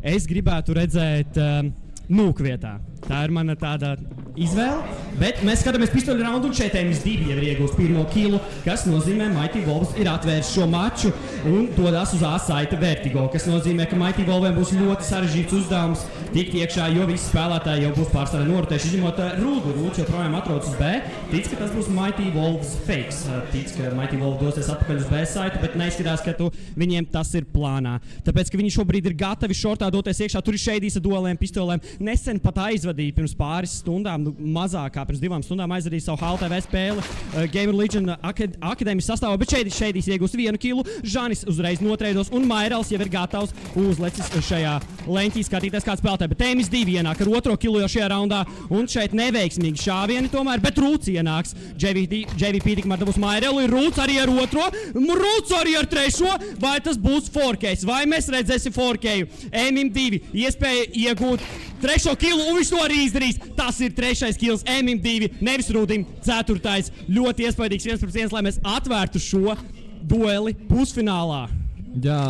es gribētu redzēt Nūku vietā. Tā ir mana tāda izvēle, bet mēs skatāmies pistoļu raundu un šeit MS2 jau ir iegūst pirmo kilu, kas nozīmē Mighty Wolves ir atvērs šo maču un dodas uz A-saita Vertigo, kas nozīmē, ka Mighty Wolviem būs ļoti sarežģīts uzdevums tikt iekšā, jo visi spēlētāji jau būs pārstāvē norotējuši, izņemot Rūdu. Rūds joprojām atrodas uz B, tic, ka tas būs Mighty Wolves fakes, tic, ka Mighty Wolves dosies atpakaļ uz B-saitu, bet neizskatās, ka viņiem tas ir plānā. Tāpēc, ka viņi šobrīd ir gatavi šortā doties iekšā, tur ir šeidīs ar dueliem, pistolēm. Nesen pat aizvadīja pirms pāris stundām, mazāk kā pirms 2 stundām aizvadīja savu HLTV spēli Gamer Legion akadēmijas sastāvā, bet šeidīs iegūst 1 kilu, Žanis uzreiz notreidos un Mairals jau ir gatavs uzlecis šajā leņķī skatīties kāds spēlētāji, bet MS2 ienāk ar 2. kilu jau šajā raundā un šeit neveiksmīgi šāvieni tomēr, bet Rūds ienāks. JVP tikmēr dabūs Mairalu, ir Rūds arī ar 2, Rūds arī ar 3, vai tas būs 4K, vai mēs redzēsim 4K, MM2 iespēja iegūt 3. kilu, un viņš to arī izdarīs. Tas ir 3. kils MM2, nevis Rūdim 4. Ļoti iespaidīgs 1-1, lai mēs atvērtu šo dueli pusfinālā. Jā,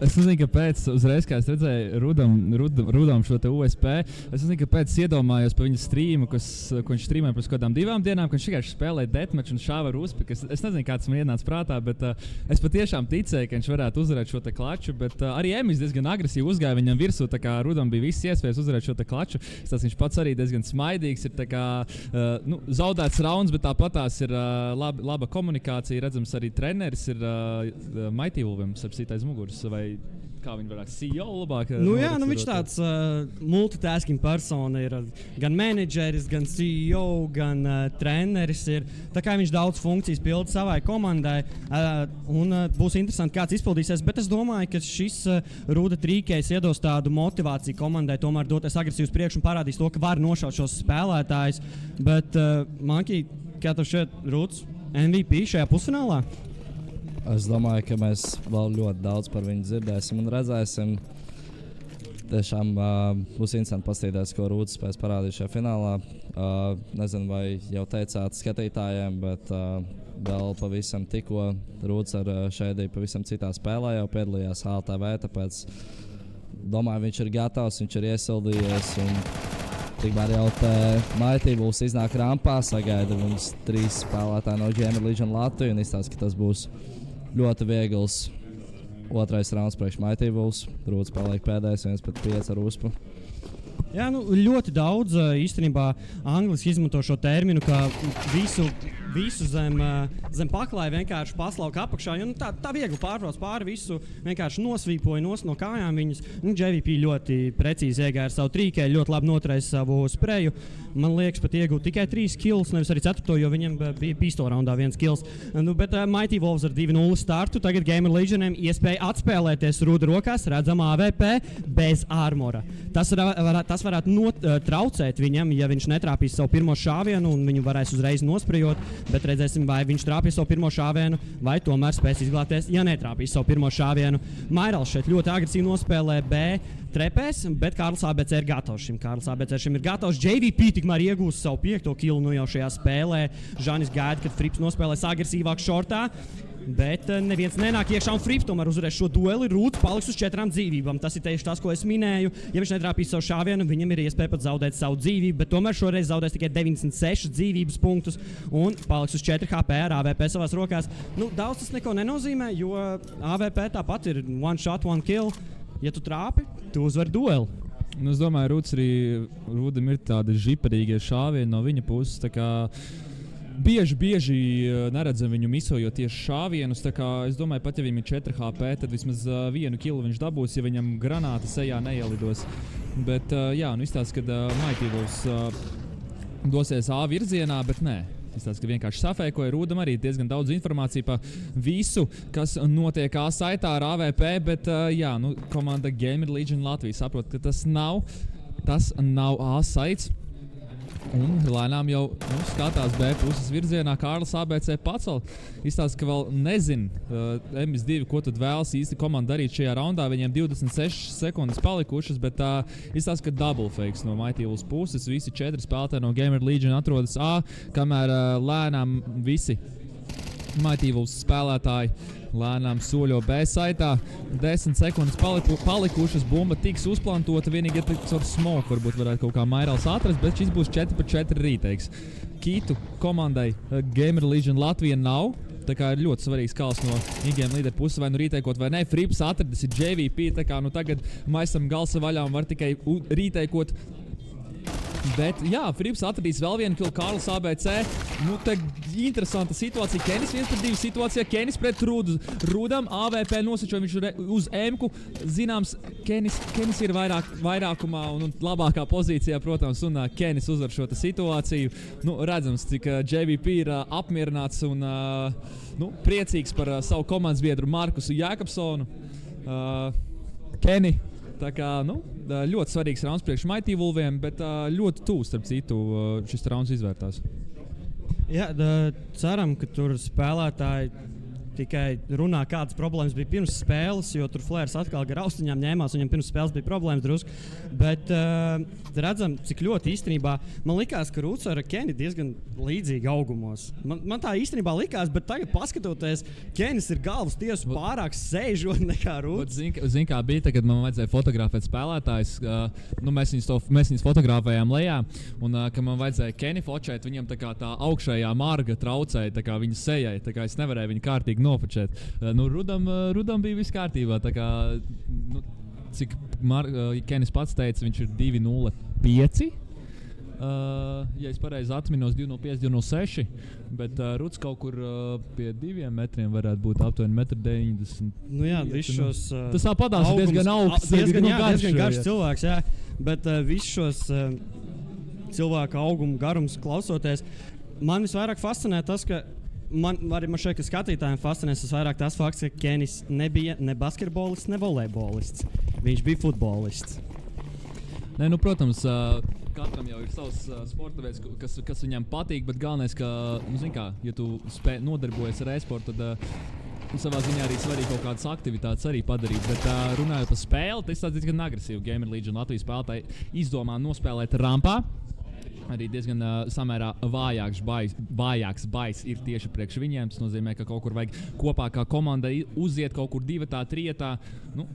es nezinu, kāpēc uzreiz, kā es redzēju Rudam šo te USP, es nezinu, kāpēc iedomājos par viņa streamu, ko viņš streamēja pirms kādām 2 dienām, ka viņš vienkārši spēlēja deathmatch un šāva ar uzpi, es nezinu, kā tas man ienāca prātā, bet es patiešām ticēju, ka viņš varētu uzvarēt šo te klaču, bet arī Emis diezgan agresīvi uzgāja viņam virsū, tā kā Rudam bija visas iespējas uzvarēt šo te klaču, tas viņš pats arī diezgan smaidīgs, ir tā kā, zaudēts rauns, bet tāpatās ir laba komunikācija, redzams arī treneris ir Mighty Wolviem, aiz muguras, vai kā viņi varētu CEO labāk? Viņš tāds multitasking persona ir, gan menedžeris, gan CEO, gan treneris ir. Tā kā viņš daudz funkcijas pilda savai komandai, un būs interesanti, kāds izpildīsies, bet es domāju, ka šis Ruda trīkējs iedos tādu motivāciju komandai tomēr doties agresīvi uz priekšu un parādīs to, ka var nošaut šos spēlētājus, bet Manki, kā tev šeit Ruds MVP šajā pusfinālā? Es domāju, ka mēs vēl ļoti daudz par viņu dzirdēsim un redzēsim. Tiešām būs interesanti paskatīties, ko Rūds spēs parādīt šajā finālā. Nezinu, vai jau teicāt skatītājiem, bet vēl pavisam tikko Rūds ar šeit pavisam citā spēlē jau piedalījās HLTV, tāpēc domāju, viņš ir gatavs, viņš ir iesildījies. Tikmēr jau te Mighty Wolves iznāk rampā, sagaida viņus 3 spēlētāji no Gamer Legion Latviju un izstāsta, ka tas būs ļoti viegls 2. rauns priekš Mighty Wolves. Rūds paliek pēdējais 1-5 ar uzpu. Jā, ļoti daudz īstenībā angliski izmanto šo terminu, ka visu zem paklāja vienkārši paslauka apakšā, jo tā viegli pārbrauc pāri visu, vienkārši nosvīpoja no kājām viņus. JVP ļoti precīzi iegāja ar savu trīkē, ļoti labi noturēja savu spreju. Man liekas, pat iegūt tikai 3 kills, nevis arī 4, jo viņam bija pistola raundā 1 kills. Bet Mighty Wolves ar 2-0 startu, tagad Gamer Legioniem iespēja atspēlēties Ruda rokās, redzam AVP bez armora. Tas varētu traucēt viņam, ja viņš netrāpīs savu pirmo šāvienu un viņu varēs uzreiz nosprejot, bet redzēsim, vai viņš trāpīs savu pirmo šāvienu, vai tomēr spēs izglābties, ja netrāpīs savu pirmo šāvienu. Mairals šeit ļoti agresīvi nospēlē B trepēs, bet Kārlis ABC ir gatavs šim. JVP tikmēr iegūs savu 5. kilu jau šajā spēlē. Žanis gaida, kad Frips nospēlēs agresīvāk šortā. Bet neviens nenāk iekšā un Frips tomēr uzvarēs šo dueli. Rūds paliks uz 4 dzīvībām. Tas ir tieši tas, ko es minēju. Ja viņš netrāpīs savu šāvienu, viņam ir iespēja pat zaudēt savu dzīvību, bet tomēr šoreiz zaudēs tikai 96 dzīvības punktus un paliks uz 4 HP ar AVP savās rokās. Daudz tas neko nenozīmē, jo AVP tāpat ir one shot, one kill. Ja tu trāpi, tu uzvari dueli. Es domāju, Rūdim ir tādi žiparīgie šāvieni no viņa puses. Tā kā bieži neredzam viņu misojot tieši šāvienus. Tā kā es domāju, pat ja viņam ir 4 HP, tad vismaz 1 kilu viņš dabūs, ja viņam granāta sejā neielidos. Bet izstāsta, ka Mighty Wolves dosies A virzienā, bet nē. Izstāsta, ka vienkārši safēkoja Rūdam arī diezgan daudz informāciju par visu, kas notiek A-saitā ar AVP, bet komanda Gamer Legion Latvija saprot, ka tas nav A-saits. Un lēnām jau skatās B puses virzienā. Kārlis ABC pacel. Izstāsta, ka vēl nezin MS2, ko tad vēlas īsti komanda darīt šajā raundā. Viņiem 26 sekundes palikušas, bet izstāsta, ka double fakes no Mighty Wolves puses. Visi 4 spēlētāji no Gamer Legion atrodas A, kamēr lēnām visi Mighty Wolves spēlētāji lēnām soļo B-saitā. 10 sekundes palikušas, bumba tiks uzplantota, vienīgi caur smoke varbūt varētu kaut kā Mairals atrast, bet šis būs 4-4 reteiks. Kītu komandai Gamer Legion Latvija nav. Tā kā ir ļoti svarīgs kals no IGM līderu puses, vai nu rīteikot vai ne. Frips atradis ir JVP, tā kā nu tagad maisam galsa vaļā un var tikai rīteikot. Bet, jā, Frips atradīs vēl vienu kilu Kārlis ABC. Nu, te interesanta situācija. Kenis 1-2 situācijā. Kenis pret Rudam. AVP nosačo viņš uz M-ku. Zināms, Kenis ir vairākumā un labākā pozīcijā, protams, un Kenis uzvar šo situāciju. Nu, redzams, cik JVP ir apmierināts un priecīgs par savu komandas biedru Markusu Jākapsonu. Keni. Tā kā, ļoti svarīgs rauns priekš Mighty Wolviem, bet ļoti tūs, starp citu, šis rauns izvērtās. Jā, ceram, ka tur spēlētāji tikai runā, kādas problēmas bija pirms spēles, jo tur Flairs atkal gar austiņām ņēmās, viņam pirms spēles bija problēmas drusku. Bet redzam, cik ļoti īstenībā man likās, ka Rūts ar Keni diezgan līdzīgi augumos. Man tā īstenībā likās, bet tagad paskatoties, Kenis ir galvas tiesu pārāk sēžot nekā Rūts. Zin kā bija, kad man vajadzēja fotografēt spēlētājs, mēs viņus fotografējām lejā, un kad man vajadzēja Keni fočēt, viņam tā augšējā marga traucēja tā kā viņa sejai, tā kā es nevarēju viņu kārtīgi nofočēt. Rudam bija viss kārtībā, tā kā, cik Kenis pats teica, viņš ir 2.05. Ja es pareizi atminos, 2.05, 2.06, bet Ruds kaut kur pie 2 metriem varētu būt aptuveni 1,90 m. Nu jā, visus šos tas padās diezgan augsts, diezgan garš cilvēks, jā, bet visus šos cilvēku augumu garums klausoties, man visvairāk fascinē tas, ka Man šeit, ka skatītājiem fascinēs vairāk tas fakts, ka Kenis nebija ne basketbolists, ne volejbolists. Viņš bija futbolists. Nē, protams, katram jau ir savs sporta veids, kas viņam patīk, bet galvenais, ka, ja tu nodarbojies ar e-sportu, tad savā ziņā arī svarīgi kaut kādas aktivitātes arī padarīt. Bet runājot par spēli, tas ir diezgan agresīvi. Gamer Legion Latvijas spēlētāji izdomā nospēlēt rampā. Arī diezgan samērā vājāks bais ir tieši priekš viņiem. Tas nozīmē, ka kaut kur vajag kopā kā komanda uziet kaut kur 2, 3.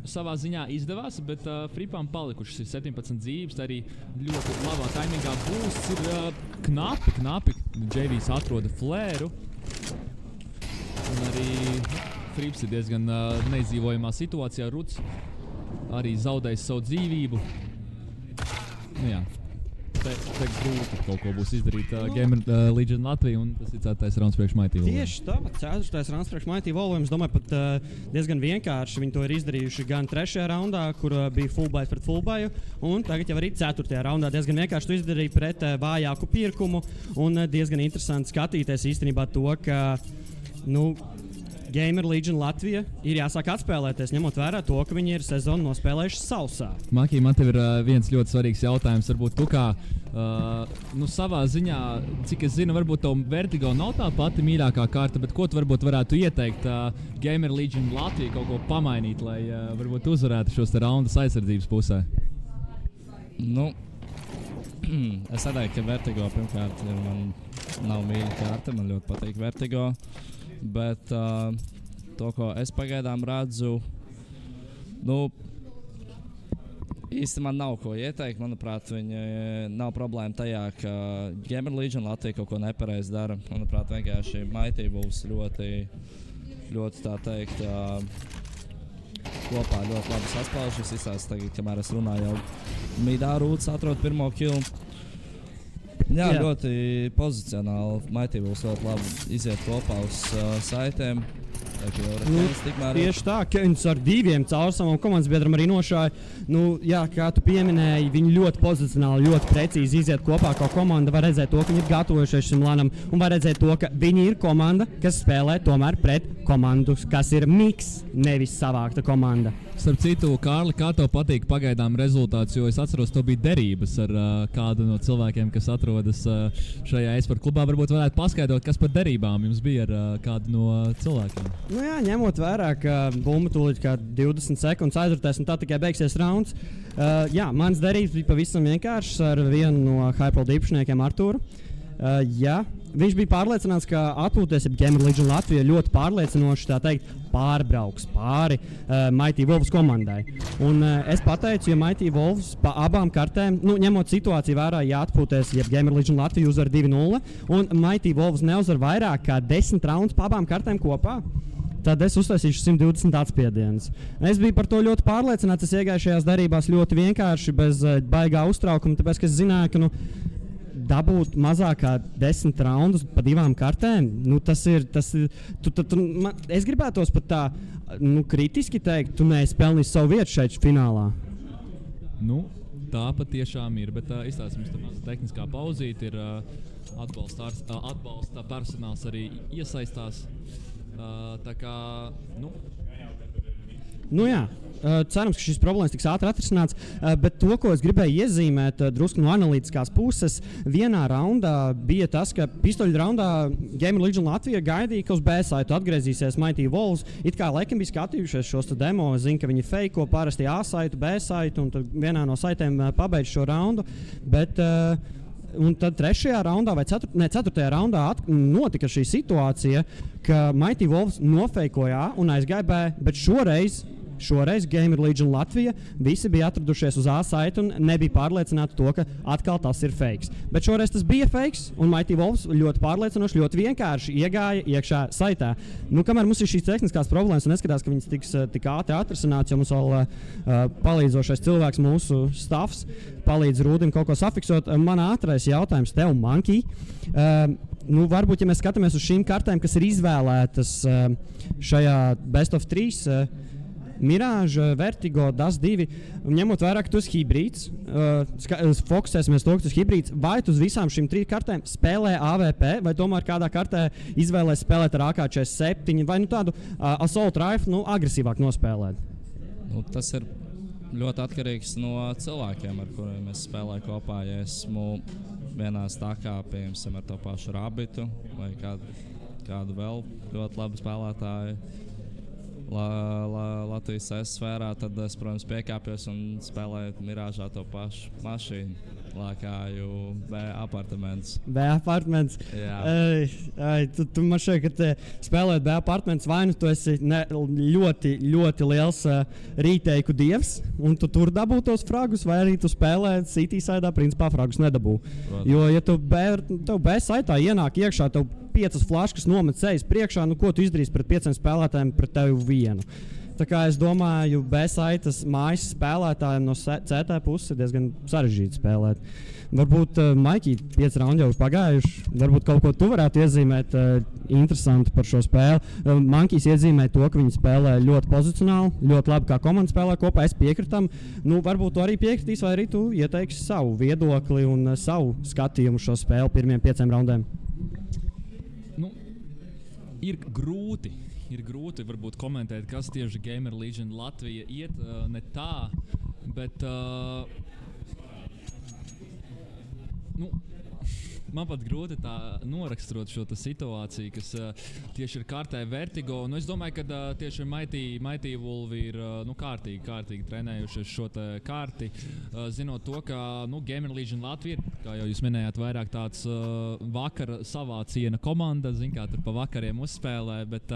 Savā ziņā izdevās, bet Fripam palikušas ir 17 dzīves. Arī ļoti labā taimingā būs ir knapi. JVs atroda flēru. Un arī Frips ir diezgan neizdzīvojamā situācijā. Ruds arī zaudējis savu dzīvību. Nu jā. Te grūti kaut ko būs izdarīt Gamer Legion Latvija, un tas ir 4. rauns priekš Mighty Wolviem. Tieši tā, 4. rauns priekš Mighty Wolviem. Es domāju, pat diezgan vienkārši. Viņi to ir izdarījuši gan 3. raundā, kur bija fullbuy pret fullbuyu, un tagad jau arī 4. raundā diezgan vienkārši to izdarīja pret vājāku pirkumu, un diezgan interesanti skatīties īstenībā to, ka, Gamer Legion Latvija ir jāsāk atspēlēties, ņemot vērā to, ka viņi ir sezonu nospēlējuši sausā. Maki, man tev ir viens ļoti svarīgs jautājums. Varbūt tu kā savā ziņā, cik es zinu, varbūt tev Vertigo nav tā pati mīļākā kārta, bet ko tu varbūt varētu ieteikt Gamer Legion Latvija kaut ko pamainīt, lai varbūt uzvarētu šos raundus aizsardzības pusē? Es teiktu, ka Vertigo pirmkārt man nav mīļa kārta, man ļoti patīk Vertigo. Bet to, ko es pagaidām redzu, īsti man nav ko ieteikt. Manuprāt, viņi nav problēma tajā, ka Gamer Legion Latvija kaut ko nepareizi dara. Manuprāt, vienkārši Mighty Wolves ļoti tā teikt, kopā ļoti labi saspēlējušies. Izsās tagad, kamēr es runāju, jau midā Rūts atrod pirmo killu. Jā, ļoti pozicionāli. Mighty Wolves ļoti labi iziet kopā uz saitēm. Tieši tā, Keins ar 2 caur savam komandas biedram arī nošāja. Kā tu pieminēji, viņi ļoti pozicionāli, ļoti precīzi iziet kopā kā komanda. Var redzēt to, ka viņi ir gatavojušies šim lanam, un var redzēt to, ka viņi ir komanda, kas spēlē tomēr pret komandu, kas ir miks, nevis savākta komanda. Starp citu, Kārli, kā tev patīk pagaidām rezultāts, jo es atceros, tev bija derības ar kādu no cilvēkiem, kas atrodas šajā e-sporta klubā. Varbūt varētu paskaidrot, kas par derībām jums bija ar kādu no cilvēkiem? Ņemot vērā, ka bumba tūlīt kā 20 sekundes aizvērtēs un tā tikai beigsies rauns. Mans derības bija pavisam vienkāršs ar vienu no Hyperloop īpašniekiem Artūru. viņš bija pārliecināts, ka atpūties Gamer Legion Latvija ļoti pārliecinoši, tā teikt, pārbrauks pāri Mighty Wolves komandai. Un es pateicu, ja Mighty Wolves pa abām kartēm, ņemot situāciju vērā, ja atpūties, ja Gamer Legion Latvija uzvar 2-0, un Mighty Wolves neuzvar vairāk kā 10 raundus pa abām kartēm kopā, tad es uztaisīšu 120 atspiedienus. Es biju par to ļoti pārliecināts. Es iegāju šajās darībās ļoti vienkārši, bez baigā uztraukuma, tāpēc, ka es zināju, ka dabūt mazāk kā 10 raundus pa 2 kartēm, tas ir. Es gribētos pat tā kritiski teikt, tu neesi pelnījis savu vietu šeit finālā. Tā patiešām ir, bet izstāstīsim, ka maza tehniskā pauzīte ir atbalsta personāls arī iesaistās. Tā kā, jā, cerams, ka šīs problēmas tiks ātri atrisināts, bet to, ko es gribēju iezīmēt drusku no analītiskās puses, vienā raundā bija tas, ka pistoļu raundā Gamer Legion Latvija gaidīja, ka uz B-saitu atgriezīsies Mighty Wolves. It kā laikam bija skatījušies šos demo, zina, ka viņi feiko parasti A-saitu, B-saitu un tad vienā no saitēm pabeidz šo raundu, bet un tad 3. raundā vai 4. raundā notika šī situācija, ka Mighty Wolves nofeikoja un aizgāja B, bet šoreiz Gamer Legion Latvija visi bija atradušies uz A-saitu un nebija pārliecināti to, ka atkal tas ir fakes. Bet šoreiz tas bija fakes, un Mighty Wolves ļoti pārliecinoši, ļoti vienkārši iegāja iekšā saitā. Kamēr mums ir šīs tehniskās problēmas un neskatās, ka viņas tiks tik ātri atrisināts, jo mums vēl palīdzošais cilvēks, mūsu staffs, palīdz Rūdim kaut ko safiksot. Man ātrais jautājums tev, Monkey. Varbūt, ja mēs skatāmies uz šīm kartēm, kas ir izvēlētas šajā Best of 3, Mirage, Vertigo, DAS 2, ņemot vērā, ka tu esi hibrīds, fokusēsimies to, ka tu esi hibrīds, vai tu uz visām šīm 3 kartēm spēlē AVP, vai tomēr kādā kartē izvēlēs spēlēt ar AK-47, vai tādu assault rifle, agresīvāk nospēlēt? Tas ir ļoti atkarīgs no cilvēkiem, ar kuriem es spēlēju kopā. Ja esmu vienā stākā, piemēram, ar to pašu Rabitu vai kādu vēl ļoti labu spēlētāju Latvijas sfērā, tad es, protams, piekāpjos un spēlēju Mirāžā to pašu mašīnu, lēkāju B-apartamentus. B-apartaments? Jā. Tu man šeit, ka spēlēt B-apartaments, vai tu esi ļoti, ļoti liels rīteiku dievs, un tu tur dabū tos fragus, vai arī tu spēlē City saidā, principā fragus nedabū. Jo, ja tev B-saitā ienāk iekšā, tev 5 flaškas nomet sejas priekšā, ko tu izdarīsi pret 5 spēlētājiem pret tevi vienu. Tā kā es domāju, B-saitas mājas spēlētājiem no CT puses ir diezgan sarežģīti spēlēt. Varbūt, Maiki, 5 raundi jau ir pagājuši, varbūt kaut ko tu varētu iezīmēt interesantu par šo spēli. Mankijs iezīmē to, ka viņi spēlē ļoti pozicionāli, ļoti labi kā komanda spēlē kopā, es piekritam. Varbūt tu arī piekritīs, vai arī tu ieteiksi savu viedokli un savu skatījumu šo spēli pirmiem 5 raundiem. Ir grūti varbūt komentēt, kas tieši Gamer Legion Latvija iet ne tā, bet man pat grūti tā noraksturot šo situāciju, kas tieši ir kārtē Vertigo. Es domāju, ka tieši Mighty Wolvi ir kārtīgi trenējušies šo kārti, zinot to, ka Gamer Legion Latvija ir, kā jau jūs minējāt, vairāk tāds vakara savāciena komanda, kā tur pa vakariem uzspēlē, bet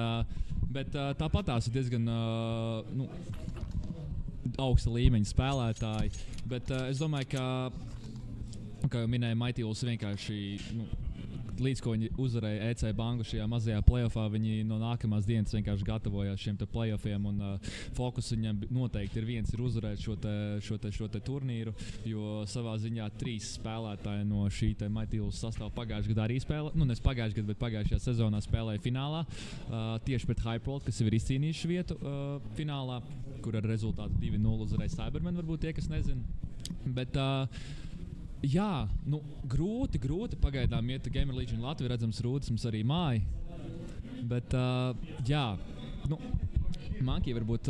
tāpat tās ir diezgan augsta līmeņa spēlētāji. Bet es domāju, kā jau minēja, Mighty Wolves vienkārši, līdz ko viņi uzvarēja EC Banku šajā mazajā playoffā, viņi no nākamās dienas vienkārši gatavojās šiem playoffiem, un fokus viņam noteikti ir uzvarēt šo turnīru, jo savā ziņā 3 spēlētāji no šī Mighty Wolves sastāvā pagājušajā gadā arī spēlēja, nevis pagājušajā gadā, bet pagājušajā sezonā spēlēja finālā, tieši pret Hyperworld, kas jau ir izcīnījuši vietu finālā, kur ar rezultātu 2-0 uzvarēja Cybermen, varbūt tie, kas nezina. Bet jā, grūti pagaidām iet Gamer Legion Latvija, redzams, Rūdis mums arī māja. Bet, jā, Manki, varbūt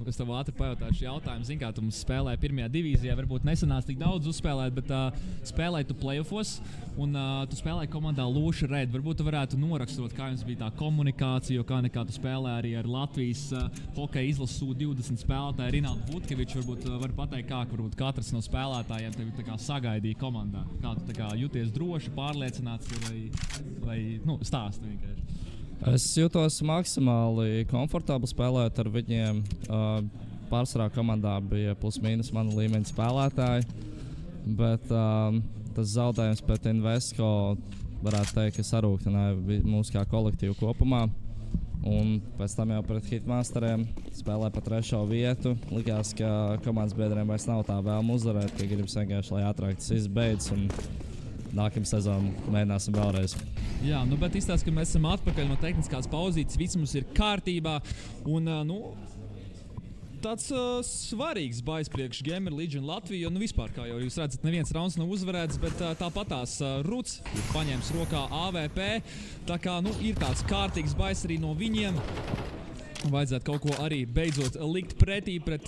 es tev ātri pajautāšu jautājumu. Zini, kā tu mums spēlēji pirmajā divīzijā, varbūt nesanāca tik daudz uzspēlēt, bet spēlēji tu playoffos un tu spēlēji komandā Lūša Red. Varbūt tu varētu noraksturot, kā jums bija tā komunikācija, jo kā nekā tu spēlēji arī ar Latvijas hokeja izlases U20 spēlētāju Rinaldu Butkeviču. Varbūt var pateikt, kā varbūt katrs no spēlētājiem tevi tā kā sagaidīja komandā. Kā tu tā kā jūties droši, pārliecināts vai stāsti vienkārši. Es jūtos maksimāli komfortabli spēlēt ar viņiem. Pārsvarā komandā bija plus-mínus mana līmeņa spēlētāji, bet tas zaudējums pret Invesco varētu teikt, ka sarūktināja mūsu kā kolektīvu kopumā. Un pēc tam jau pret Hitmasteriem spēlēja pa 3. vietu. Likās, ka komandas biedriem vairs nav tā vēlme uzvarēt, ka gribas vienkārši, lai ātrāk tas izbeidz. Nākamā sezona mēģināsim vēlreiz. Jā, bet izstāst, ka mēs esam atpakaļ no tehniskās pauzītes, viss mums ir kārtībā. Un, tāds svarīgs bailes priekš Gamer Legion Latviju, jo vispār, kā jau jūs redzat, neviens rauns nav uzvarēts, bet tāpatās Ruds ir paņēmis rokā AVP. Tā kā ir tāds kārtīgs bailes arī no viņiem. Vajadzētu kaut ko arī beidzot likt pretī pret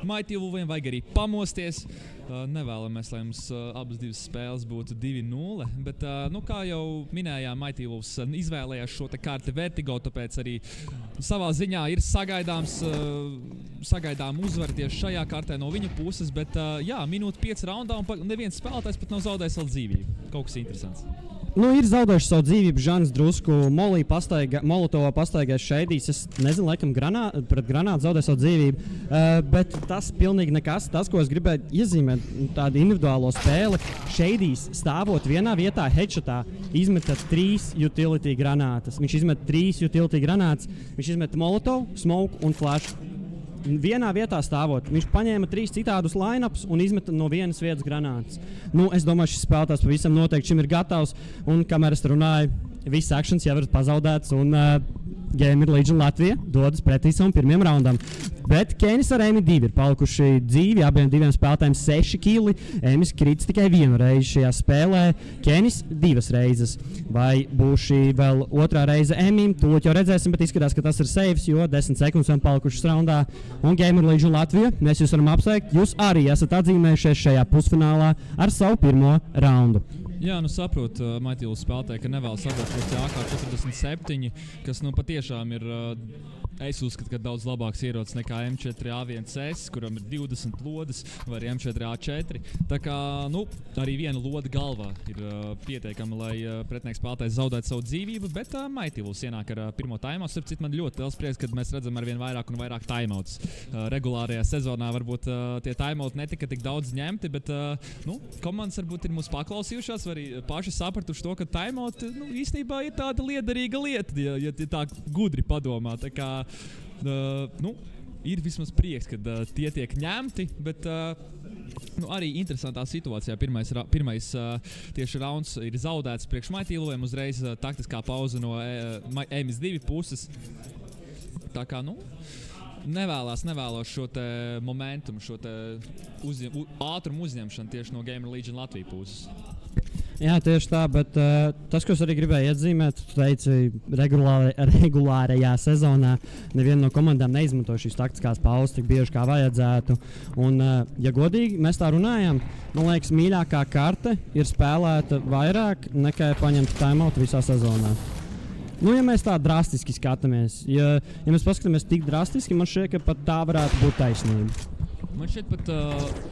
Mighty Wolfiem, vajag arī pamosties. Nevēlamies, lai mums abas divas spēles būtu 2-0, bet, kā jau minējām, Mighty Wolves izvēlējās šo te karti Vertigo, tāpēc arī savā ziņā ir sagaidām uzvaru tieši šajā kartē no viņa puses, bet, minūte 5 raundā un neviens spēlētājs pat nav zaudējis savu dzīvību. Kaut kas interesants. Ir zaudējuši savu dzīvību. Žanis drusku Molotovā pastaigājis šeidīs. Es nezinu, laikam pret Granātu zaudēja savu dzīvību. Bet tas pilnīgi nekas. Tas, ko es gribēju iezīmēt, tādu individuālo spēli. Šeidīs stāvot vienā vietā, headshotā, izmeta 3 utility granātas. Viņš izmeta 3 utility granātas. Viņš izmeta Molotov, smoke un flash. Vienā vietā stāvot, viņš paņēma 3 citādus line-ups un izmeta no vienas vietas granātas. Es domāju, šis spēlētājs pavisam noteikti šim ir gatavs. Un kamēr es runāju, viss akcents jau ir pazaudēts. Un Gamer Legion Latvija dodas pretī savam pirmajam raundam. Bet Kenis ar Emi 2 ir palikuši dzīvi. Abiem diviem spēlētājiem 6 kili. Emis krits tikai 1 reizi šajā spēlē. Kenis 2 reizes. Vai būs šī vēl otrā reize Emim? Tūlīt jau redzēsim, bet izskatās, ka tas ir saves, jo 10 sekundes vēl palikušas raundā. Un Gamer Legion Latvija, mēs jūs varam apsveikt. Jūs arī esat atzīmējušies šajā pusfinālā ar savu pirmo raundu. Jā, saprotu, Mighty Wolves spēlētāji, ka nevēlas atbraukt AK-47, kas patiešām ir, es uzskatu, ka daudz labāks ierocis nekā M4A1S, kuram ir 20 lodes, vai arī M4A4. Tā kā, arī viena lode galvā ir pietiekama, lai pretinieks spēlētājs zaudētu savu dzīvību, bet Mighty Wolves ienāk ar pirmo timeout. Starp citu, man ļoti liels prieks, kad mēs redzam arvien vairāk un vairāk timeouts. Regulārajā sezonā varbūt tie timeouti netika tik daudz ņemti, bet komandas varbūt ir mūs paklausījušās, arī paši sapratuši to, ka timeout īstenībā ir tāda liederīga lieta, ja tā gudri padomā. Tā kā, ir vismaz prieks, kad tie tiek ņemti, bet arī interesantā situācijā. Pirmais tieši rauns ir zaudēts priekš Mighty Wolfiem, uzreiz taktiskā pauze no MS2 puses. Tā kā, nevēlos šo te momentumu, šo te ātrumu uzņemšanu tieši no Gamer Legion Latvijas puses. Jā, tieši tā, bet tas, ko es arī gribēju atzīmēt, tu teici, regulārajā sezonā neviena no komandām neizmanto šīs taktiskās pauzes tik bieži, kā vajadzētu. Un, ja godīgi mēs tā runājam, man liekas, mīļākā karte ir spēlēta vairāk nekā paņemta timeout visā sezonā. Ja mēs tā drastiski skatāmies, ja mēs paskatāmies tik drastiski, man šķiet, ka pat tā varētu būt taisnība. Man šķiet pat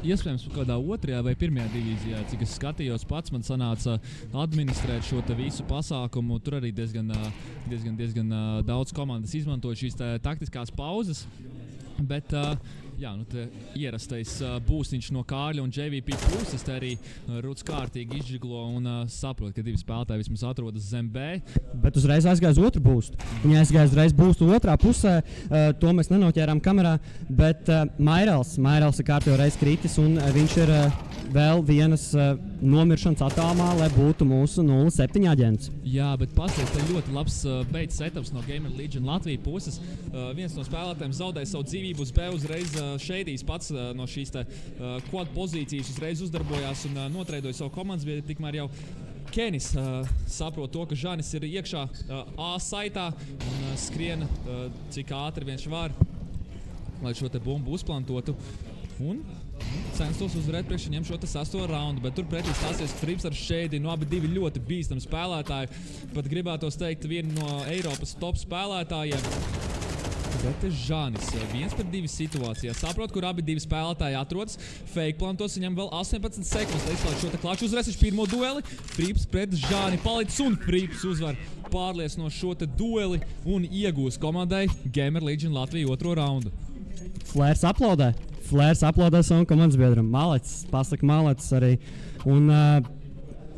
iespējams kādā 2. vai 1. divīzijā, cik es skatījos pats, man sanāca administrēt šo te visu pasākumu. Tur arī diezgan daudz komandas izmanto šīs taktiskās pauzes. Bet ierastais būstiņš no Kārļa un JVP puses, te arī Ruds kārtīgi izžiglo un saprot, ka 2 spēlētāji vismaz atrodas zem B. Bet uzreiz aizgāja uz otru būstu. Viņi aizgāja uzreiz būstu otrā pusē, to mēs nenoķērām kamerā, bet Mairels ir kārtībā reiz kritis un viņš ir vēl vienas nomiršanas attālumā, lai būtu mūsu 07 aģents. Jā, bet pasties, te ļoti labs beidz setups no Gamer Legion Latvijas puses. Viens no spēlētājiem zaudēja savu dzīvību uz B, uzreiz šeidīs pats no šīs quad pozīcijas uzreiz uzdarbojās un notreidoja savu komandas biedru, tikmēr jau Kenis saprot to, ka Žanis ir iekšā A saitā un skrien cik ātri viņš var, lai šo te bumbu uzplantotu. Un censtos uzvarēt priekš viņiem šo te 6. raundu, bet tur pretī stāsies Frips ar Shady, abi divi ļoti bīstami spēlētāji. Pat gribētos teikt vienu no Eiropas top spēlētājiem. Bet Žanis 1-2 situācijā. Saprot, kur abi divi spēlētāji atrodas. Fake plantos, viņam vēl 18 sekundes, lai izslēdz šo te klaču uzvarēs. Viņš pirmo dueli. Frips pret Žani palicis un Frips uzvar pārliecino šo te dueli un iegūs komandai Gamer Legion Latvija 2. raundu. Flērs aplaudē savam komandas biedram. Malecis, pasaka Malecis arī. Un,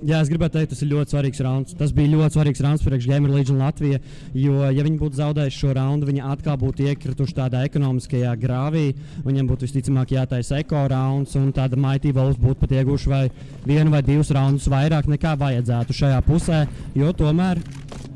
jā, es gribētu teikt, tas ir ļoti svarīgs rauns. Tas bija ļoti svarīgs rauns priekš Gamer Legion Latvija, jo, ja viņi būtu zaudējuši šo raundu, viņi atkal būtu iekrituši tādā ekonomiskajā grāvī. Viņiem būtu visticamāk jātaisa eko rauns, un tāda Mighty Wolves būtu pat ieguvuši vai 1 vai 2 raundus vairāk nekā vajadzētu šajā pusē, jo tomēr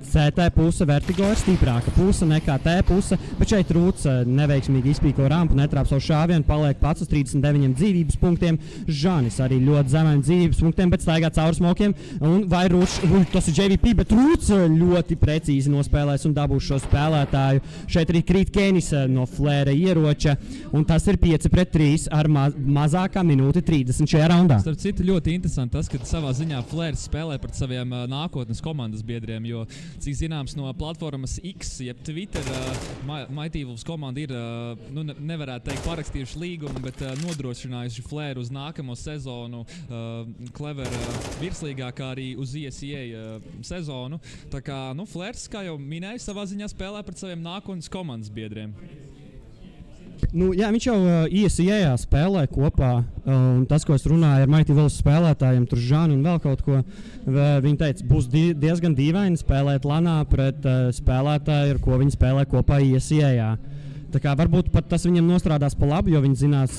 CT puse Vertigo ir stiprāka puse nekā T puse, bet šeit Rūts neveiksmīgi izpīko rampu, netrāp savu šāvienu, paliek pats uz 39 dzīvības punktiem. Žanis arī ļoti zemiem dzīvības punktiem, bet staigā cauri smokiem. Un vai Rūts, tas ir JVP, bet Rūts ļoti precīzi nospēlēs un dabūs šo spēlētāju. Šeit arī krīt Kenis no Flēra ieroča, un tas ir 5-3 ar mazākā minūti 30 šajā raundā. Starp citu, ļoti interesanti tas, ka savā ziņā Flērs spēlē pret saviem nākotnes komandas biedriem, jo cik zināms no platformas X, jeb Twitter, Mighty Wolves komanda ir, nevarētu teikt, parakstījuši līgumu, bet nodrošinājuši Flēru uz nākamo sezonu Clever virslīgā, kā arī uz ESEA sezonu. Tā kā, Flērs, kā jau minēju, savā ziņā spēlē pret saviem nākotnes komandas biedriem. Jā, viņš jau ESEA spēlē kopā, un tas, ko es runāju ar Mighty Wolves spēlētājiem, tur Žānu un vēl kaut ko, viņi teica, būs diezgan dīvaini spēlēt lanā pret spēlētāju, ar ko viņi spēlē kopā ESEA. Tā kā varbūt pat tas viņiem nostrādās pa labi, jo viņi zinās,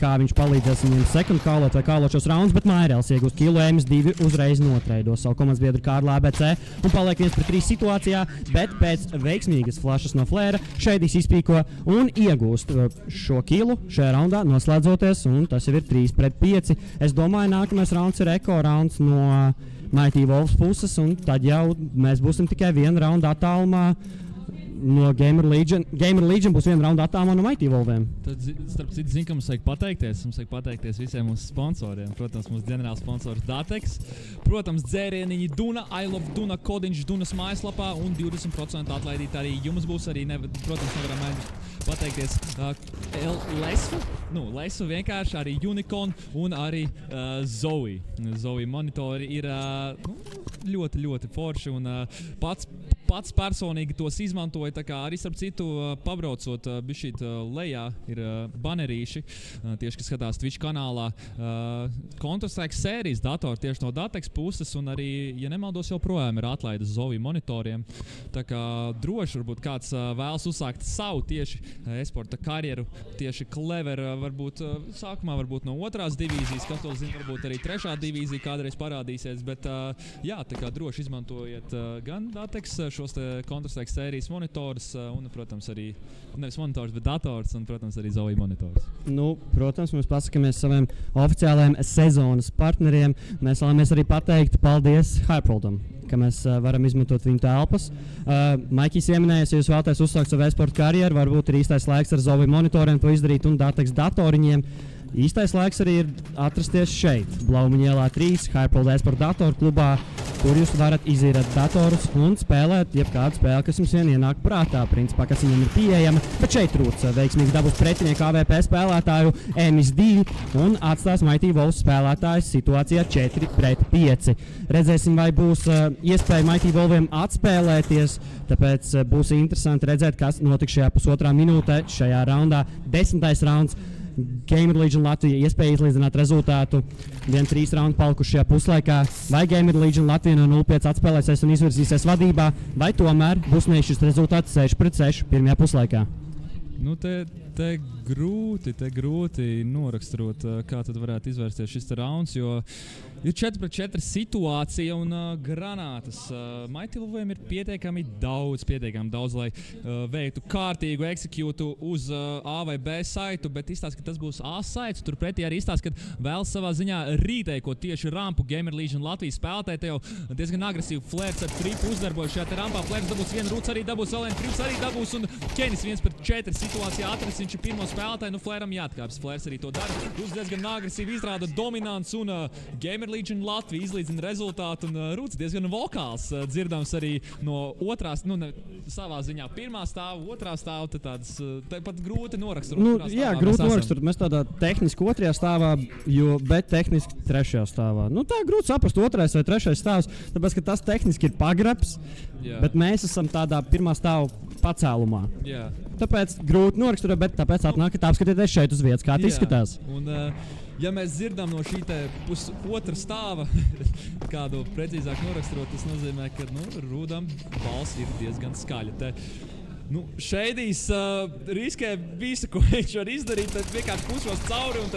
kā viņš palīdzēs viņiem second callot vai callot šos raundus, bet Mairels iegūst kilu, MS2 uzreiz notreido savu komandas biedru Kārli ABC un paliek 1-3 situācijā, bet pēc veiksmīgas flashes no Flēra Shadys izpīko un iegūst šo kilu šajā raundā noslēdzoties, un tas jau ir 3-5. Es domāju, nākamais rauns ir eko rauns no Mighty Wolves puses, un tad jau mēs būsim tikai 1 raundu attālumā no Gamer Legion. Gamer Legion būs 1 raundu attālumā no Mighty Wolviem. Tad, starp citu, zinu, ka mums vajag pateikties. Mums vajag pateikties visiem mūsu sponsoriem. Protams, mūsu ģenerāls sponsors Datex. Protams, dzērieniņi Duna, I Love Duna, kodiņš Dunas mājaslapā un 20% atlaidīt arī jums būs. Arī, protams, nevaram pateikties Lesu vienkārši, arī Unicorn un arī Zoe. Zoe monitori ir ļoti, ļoti forši un pats personīgi tos izmantoju, tā kā arī starp citu pabraucot bišķīt lejā ir banerīši, tieši, kas skatās Twitch kanālā, Counter-Strike sērijas datori tieši no Datex puses un arī, ja nemaldos, joprojām ir atlaides Zoe monitoriem. Tā kā droši varbūt kāds vēlas uzsākt savu tieši esporta karjeru, tieši Clever, varbūt sākumā varbūt no 2. divīzijas, kas to zina, varbūt arī 3. divīzija kādreiz parādīsies, bet jā, tā kā droši izmantojiet gan Datex šos te Counter-Strike sērijas monitors un, protams, arī nevis monitors, bet dators un, protams, arī Zoe monitors. Protams, mēs pasakamies saviem oficiālajiem sezonas partneriem. Mēs vēlamies arī pateikt paldies Hyperoldam, ka mēs varam izmantot viņu telpas. Maikijs ieminējās, ja jūs vēlaties uzsākt savu e-sporta karjeru, varbūt ir īstais laiks ar Zoe monitoriem to izdarīt un Datex datoriņiem. Īstais laiks arī ir atrasties šeit, Blaumiņa ielā 3, Hyperold e-sporta datoru klubā, kur jūs varat izīrēt datorus un spēlēt jebkādu spēli, kas jums vien ienāk prātā, principā, kas viņam ir pieejama. Bet šeit Rūts veiksmīgi dabūs pretinieku AVP spēlētāju MS2 un atstās Mighty Wolves spēlētājs situācijā 4-5. Redzēsim, vai būs iespēja Mighty Wolviem atspēlēties, tāpēc būs interesanti redzēt, kas notiks šajā pusotrā minūtē šajā raundā. 10. rauns. Gamer Legion Latvija iespēja izlīdzināt rezultātu. 1-3 raundu palikuši šajā puslaikā. Vai Gamer Legion Latvija no 0-5 atspēlēsies un izvirzīsies vadībā, vai tomēr būs šis rezultāts 6-6 pirmajā puslaikā? Te grūti noraksturot, kā tad varētu izvērsties šis rauns, jo ir 4-4 situācija un granātas. Maitiluviem ir pietiekami daudz, lai veiktu kārtīgu execute uz A vai B saitu, bet izstāst, ka tas būs A saits. Turpretī arī izstāst, ka vēl savā ziņā rītēko tieši rampu Gamer Legion Latvijas spēlētāji te jau diezgan agresīvi flērs ar tripu uzdarbojas šajā te rampā. Flērs dabūs vienu, Rūts arī dabūs, vēl vienu, Frīvs arī dabūs un Kenis 1-4 situācijā atrast, viņš ir pirmo spēlētāju, Flēram jāatkāpjas. Flērs arī to dara. Rūts diezgan agresīvi izrāda dominants un Gamer Legion Latvija izlīdzina rezultātu un Rūts diezgan vokāls, dzirdams arī no otrās, savā ziņā pirmā stāva, otrā stāva, tad tādas pat grūti noraksturot. Jā, grūti noraksturot. Mēs tādā tehniski otrajā stāvā, bet tehniski trešajā stāvā. Tā grūti saprast otrais vai trešais stāvs, tāpēc, ka tas tehniski ir pagrabs, bet mēs esam tādā pirmā stāva pacēlumā. Jā. Tāpēc grūti noraksturot, bet tāpēc atnākat apskatieties šeit uz vietas, kā tas izskatās. Un, ja mēs dzirdam no šī pusotra stāva, kādu precīzāk noraksturot, tas nozīmē, ka Rūdam balss ir diezgan skaļa. Šeidijs riskē visu, ko viņš var izdarīt, tad vienkārši pušos cauri un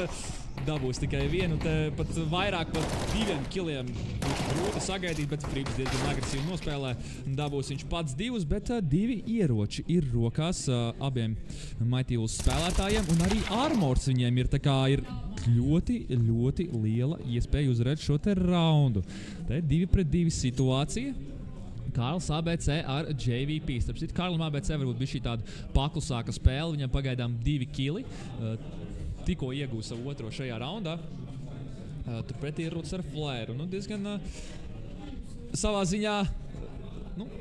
dabūs tikai vienu, pat vairāk par 2 kiliem grūti sagaidīt, bet Frīps diezgan agresīvi nospēlē. Dabūs viņš pats 2, bet 2 ieroči ir rokās abiem Maitīvus spēlētājiem, un arī armors viņiem ir, tā kā ir ļoti, ļoti liela iespēja uzvarēt šo te raundu. Te 2-2 situācija. Kārlis ABC ar JVP. Starp citu, Kārlim ABC varbūt bija šī tāda paklusāka spēle, viņam pagaidām 2 kili. Tikko iegūs savu otro šajā raundā. Turpretī ir Rūts ar Flēru. Diezgan savā ziņā,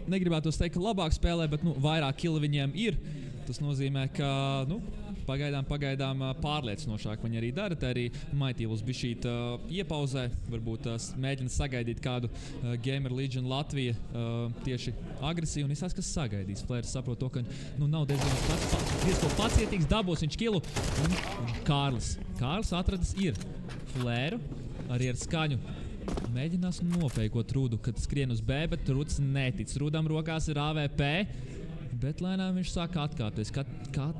negribētu teikt, ka labāk spēlē, bet vairāk kili viņiem ir. Tas nozīmē, ka pagaidām pārliecinošāk viņi arī dara. Tā arī Maitīvus bišķīt iepauzē, varbūt mēģina sagaidīt kādu Gamer Legion Latvija tieši agresīvi un izsās, kas sagaidīs. Flērs saprot to, ka nav diezgan pacietīgs, dabūs viņš kilu. Un Kārlis atradis ir Flēru, arī ar skaņu. Mēģinās nofeikot Rūdu, kad skrien uz B, bet Rūds netic. Rūdam rokās ir AVP. Bet lēnām viņš sāk atkāpties. Kā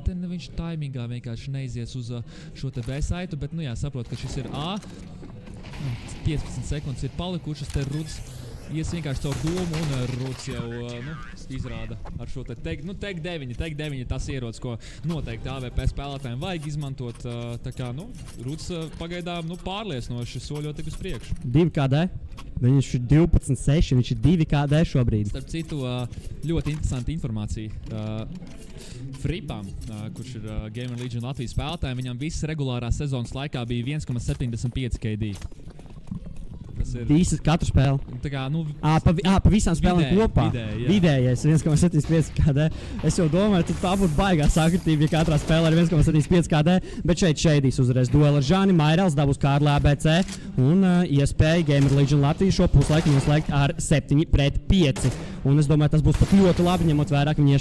viņš taimingā vienkārši neizies uz šo te B saitu, bet saprot, ka šis ir A. 15 sekundes ir palikušas, te Rūds ies vienkārši caur domu un Rūds jau izrāda ar šo te tag 9 tas ierods, ko noteikti AVP spēlētājiem vajag izmantot. Tā kā, Rūds pagaidām pārliecinoši soļot tik uz priekšu. 2 KD. Viņš ir 12-6, viņš ir 2 KD šobrīd. Starp citu, ļoti interesanta informācija. Fripam, kurš ir Gamer Legion Latvijas spēlētājiem, viņam visas regulārās sezonas laikā bija 1,75 KD. Visas, katru spēli. Tā kā, pa visām spēlēm kopā. Vidējais 1,75 KD. Es jau domāju, tā būtu baigā sakritība, ja katrā spēlē ir 1,75 KD, bet šeidīs uzreiz dueli ar Žani Mairels, dabūs Kārli ABC un iespēja Gamer Legion Latviju šo puslaiku noslēgt ar 7-5. Un es domāju, tas būs pat ļoti labi, ņemot vērā, ka viņi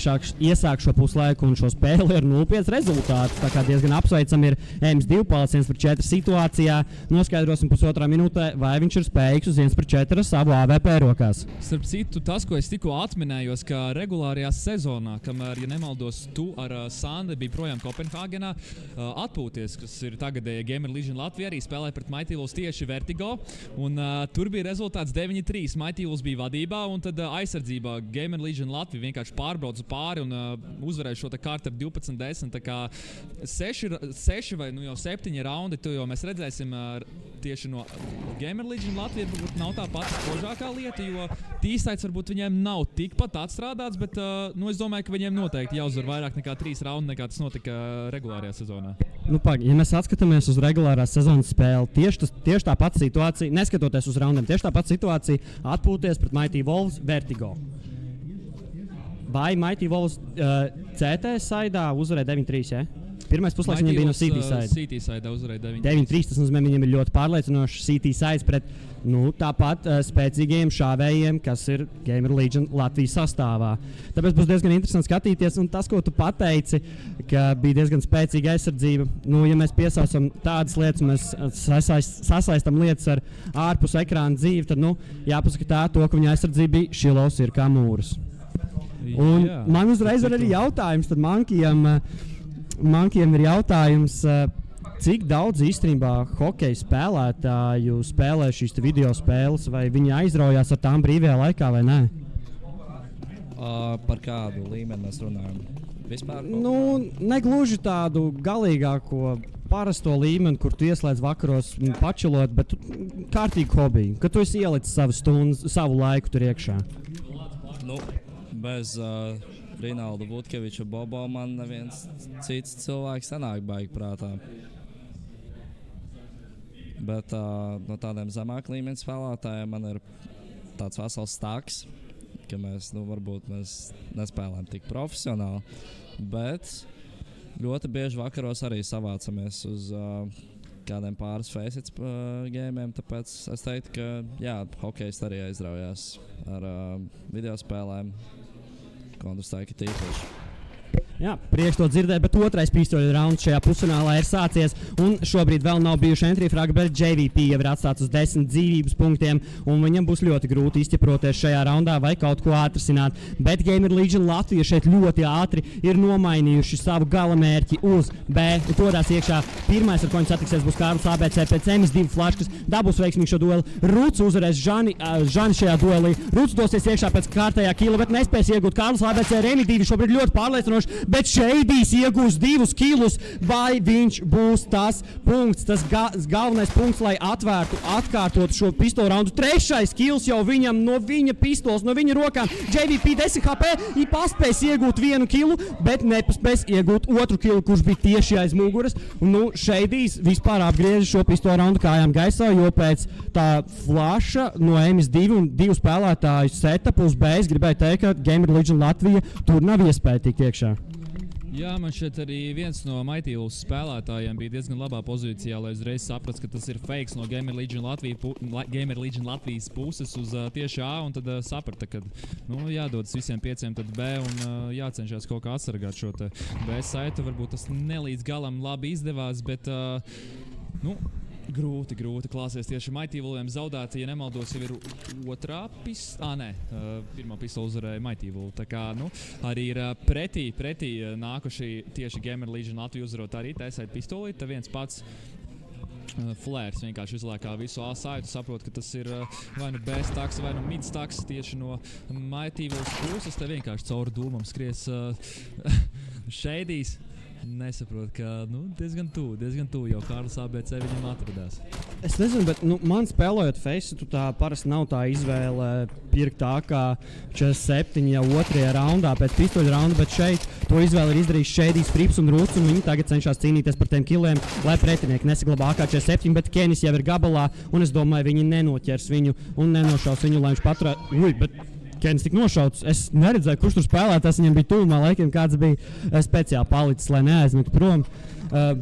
iesāk šo puslaiku un šo spēli ar 0-5 rezultātu. Tā kā diezgan apsveicam ir EMS2 palicis 1-4 situācijā. Noskaidrosim pusotrā minūtē, vai viņš ir spējīgs uz 1-4 ar savu AVP rokās. Starp citu, tas, ko es tikko atminējos, ka regulārajā sezonā, kamēr, ja nemaldos, tu ar Sandi bija projām Kopenhāgenā atpūties, kas ir tagadēja Gamer Legion Latvija, arī spēlēja pret Maitīvus tieši Vertigo, un tur bija rezultāts 9-3. Maitīvus bija vadībā, un tad aizsardzībā Gamer Legion Latvija vienkārši pārbrauca pāri un uzvarēja šo kārtu ar 12-10. Tā kā 6 vai jau 7 raundi, jo mēs redzēsim tieši no Gamer Legion Latvija varbūt nav tā pati spožākā lieta, jo tīsaits varbūt viņiem nav tikpat atstrādāts, bet es domāju, ka viņiem noteikti jāuzvar vairāk nekā 3 raundi, nekā tas notika regulārajā sezonā. Ja mēs atskatāmies uz regulārās sezonas spēli, tieši tā pati situācija, neskatoties uz raundiem, tieši tā pati situācija atpūties pret Mighty Wolves Vertigo. Vai Mighty Wolves CT saidā uzvarēja 9-3, ja? Pirmais puslaiks viņiem bija no CT side. CT side uzvarēja 9-3, tas nozīmē, viņiem ir ļoti pārliecinoši CT sides pret tāpat spēcīgiem šāvējiem, kas ir Gamer Legion Latvijas sastāvā. Tāpēc būs diezgan interesanti skatīties, un tas, ko tu pateici, ka bija diezgan spēcīga aizsardzība. Ja mēs piesaucam tādas lietas, mēs sasaistam lietas ar ārpus ekrāna dzīvi, tad jāpasaka tā, to, ka viņa aizsardzība bija šilos ir kā mūris. Un man uzreiz ir arī jautājums tad Mankijam, Mankiem ir jautājums, cik daudz īstenībā hokeja spēlētāju spēlē šīs video spēles, vai viņi aizraujās ar tām brīvajā laikā vai nē? Par kādu līmeni mēs runājam? Vispār? Negluži tādu galīgāko parasto līmeni, kur tu ieslēdz vakaros pačilot, bet kārtīgi hobiju, ka tu esi ielicis savu laiku tur iekšā. Bez Rinalda Vutkeviča Bobo man neviens cits cilvēks nenāk baigi prātā. Bet no tādiem zemāk līmeņa spēlētājiem man ir tāds vesels staks, ka varbūt mēs nespēlējam tik profesionāli, bet ļoti bieži vakaros arī savācamies uz kādiem pāris face-its gēmiem, tāpēc es teiktu, ka jā, hokejs arī aizraujās ar video spēlēm, Counter-Strike tīpaši. Jā, prieks to dzirdēt, bet otrais pistoļu rauns šajā pusfinālā ir sācies, un šobrīd vēl nav bijuši entry fragi, bet JVP jau ir atstāts uz 10 dzīvības punktiem, un viņam būs ļoti grūti izķeproties šajā raundā vai kaut ko atrisināt. Bet Gamer Legion Latvija šeit ļoti ātri ir nomainījuši savu galamērķi uz B. Todās iekšā pirmais, ar ko viņi satiksies, būs Kārlis ABC pēc MS2 flaškas, dabūs veiksmīgi šo dueli. Ruts uzvarēs Žani šajā duelī. Ruts dosies iekšā pēc kārtējā kila, bet nespēs iegūt Kārlis ABC Remi2 šobrīd ļoti pārliecinoši. Bet Šeidijs iegūs 2 kilus, vai viņš būs tas punkts, tas galvenais punkts, lai atkārtotu šo pistolu raundu. Trešais kils jau viņam no viņa pistoles, no viņa rokām. JVP 10 HP paspēs iegūt 1 kilu, bet nepaspēs iegūt 2 kilu, kurš bija tieši aiz muguras. Un Šeidijs vispār apgriež šo pistolu raundu kājām gaisā, jo pēc tā flaša no MS2 un 2 spēlētāju setupu uz B, es gribēju teikt, ka Gamer Legion Latvija tur nav iespēja tikt iekšā. Jā, man šeit arī viens no Mighty Wolves spēlētājiem bija diezgan labā pozīcijā, lai uzreiz saprastu, ka tas ir fakes no Gamer Legion Latvijas puses uz tieši A, un tad saprata, ka jādodas visiem 5 tad B un jācenšas kaut kā atsargāt šo te B saitu. Varbūt tas nelīdz galam labi izdevās, bet grūti klāsies tieši Mighty Wolviem zaudēt, ja nemaldos, jau ir otrā pirmā pistola uzvarēja Mighty Wolf. Tā kā, arī ir pretī nākuši tieši Gamer Legion Latviju uzvarot arī taisēt pistolīti, tā viens pats Flairs vienkārši izlēkā visu A saitu, saprot, ka tas ir vai nu B staks, vai nu mid staks tieši no Mighty Wolves puses, te vienkārši cauri dūmam skries Šeidijs. Nesaprotu, ka diezgan tuvu jau Kārlis ABC viņam atradās. Es nezinu, bet man spēlējot Faceitu, tā parasti nav tā izvēle pirkt tā kā 47 jau otrajā raundā pēc pistoļu raunda, bet šeit to izvēli ir izdarījis Šeidijs, Frips un Rūts, un viņi tagad cenšas cīnīties par tiem kiliem, lai pretinieki nesaglabā AK-47, bet Kenis jau ir gabalā, un es domāju, viņi nenoķers viņu un nenošaus viņu, lai viņš paturētu. Kenis tik nošauts. Es neredzēju, kurš tur spēlētājs, viņam bija tuvumā, laikam kāds bija speciāli palicis, lai neaizmiktu prom.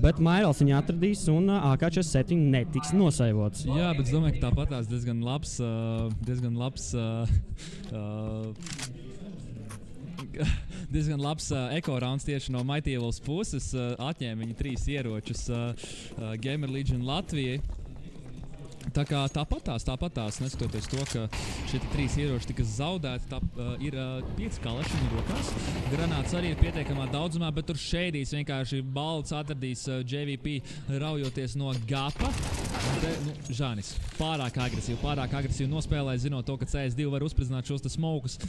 Bet Mairals viņu atradīs un AK-47 netiks nosaivots. Jā, bet es domāju, ka tāpatās diezgan labs eko-rauns tieši no Mighty Wolves puses. Atņēma viņi 3 ieročus Gamer Legion Latvijai. Tā kā tāpatās, neskatoties to, ka šie 3 ieroči tika zaudēti, ir 5 kalaši viņa rokās. Granāts arī ir pietiekamā daudzumā, bet tur Šeidijs vienkārši balts atradīs JVP raujoties no gapa. Žānis pārāk agresīvi nospēlēja, zinot to, ka CS2 var uzspridzināt šos smokus.